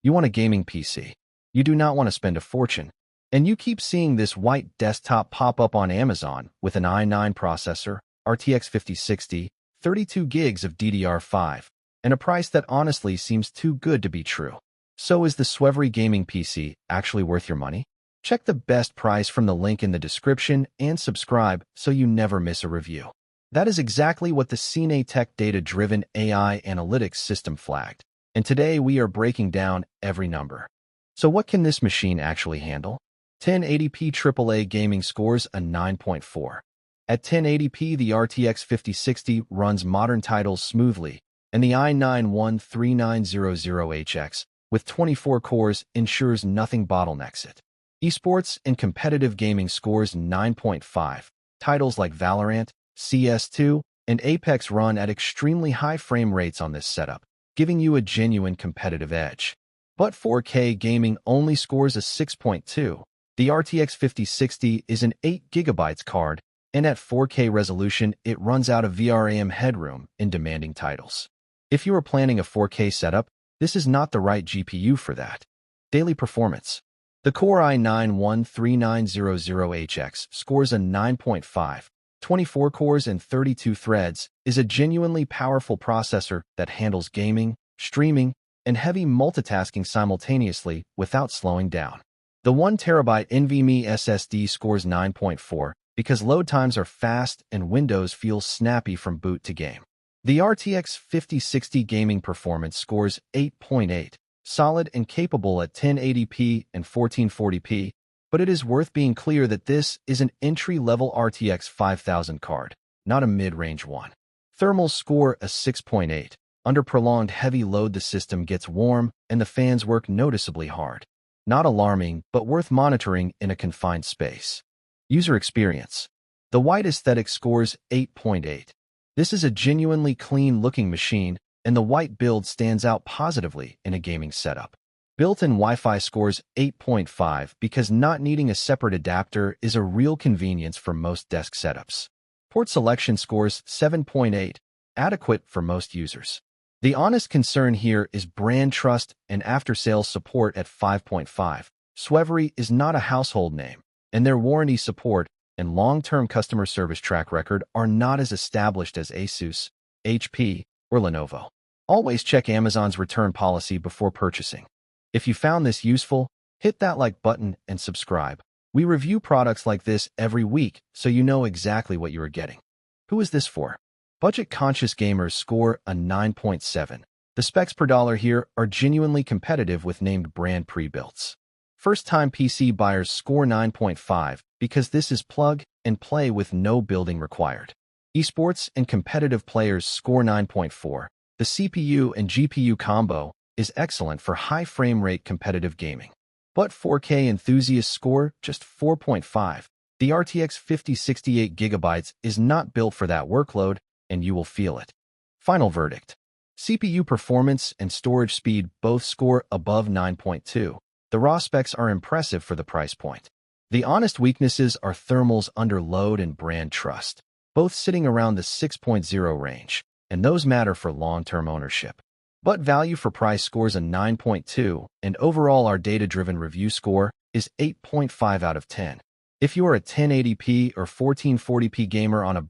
You want a gaming PC. You do not want to spend a fortune. And you keep seeing this white desktop pop up on Amazon with an i9 processor, RTX 5060, 32 gigs of DDR5, and a price that honestly seems too good to be true. So is the Suevery Gaming PC actually worth your money? Check the best price from the link in the description and subscribe so you never miss a review. That is exactly what the CineTech data-driven AI analytics system flagged. And today we are breaking down every number. So what can this machine actually handle? 1080p AAA gaming scores a 9.4. At 1080p, the RTX 5060 runs modern titles smoothly, and the i9-13900HX with 24 cores ensures nothing bottlenecks it. Esports and competitive gaming scores 9.5. Titles like Valorant, CS2, and Apex run at extremely high frame rates on this setup, giving you a genuine competitive edge. But 4K gaming only scores a 6.2. The RTX 5060 is an 8GB card, and at 4K resolution, it runs out of VRAM headroom in demanding titles. If you are planning a 4K setup, this is not the right GPU for that. Daily performance. The Core i9-13900HX scores a 9.5. 24 cores and 32 threads, is a genuinely powerful processor that handles gaming, streaming, and heavy multitasking simultaneously without slowing down. The 1TB NVMe SSD scores 9.4 because load times are fast and Windows feels snappy from boot to game. The RTX 5060 gaming performance scores 8.8, solid and capable at 1080p and 1440p, but it is worth being clear that this is an entry-level RTX 5000 card, not a mid-range one. Thermals score a 6.8. Under prolonged heavy load, the system gets warm and the fans work noticeably hard. Not alarming, but worth monitoring in a confined space. User experience. The white aesthetic scores 8.8. This is a genuinely clean-looking machine, and the white build stands out positively in a gaming setup. Built-in Wi-Fi scores 8.5 because not needing a separate adapter is a real convenience for most desk setups. Port selection scores 7.8, adequate for most users. The honest concern here is brand trust and after-sales support at 5.5. Suevery is not a household name, and their warranty support and long-term customer service track record are not as established as Asus, HP, or Lenovo. Always check Amazon's return policy before purchasing. If you found this useful, hit that like button and subscribe. We review products like this every week, so you know exactly what you are getting. Who is this for? Budget-conscious gamers score a 9.7. The specs per dollar here are genuinely competitive with named brand pre-builts. First-time PC buyers score 9.5 because this is plug and play with no building required. Esports and competitive players score 9.4. The CPU and GPU combo is excellent for high frame rate competitive gaming. But 4K enthusiasts score just 4.5. The RTX 5068GB is not built for that workload, and you will feel it. Final verdict. CPU performance and storage speed both score above 9.2. The raw specs are impressive for the price point. The honest weaknesses are thermals under load and brand trust, both sitting around the 6.0 range, and those matter for long-term ownership. But value for price scores a 9.2, and overall our data-driven review score is 8.5 out of 10. If you are a 1080p or 1440p gamer on a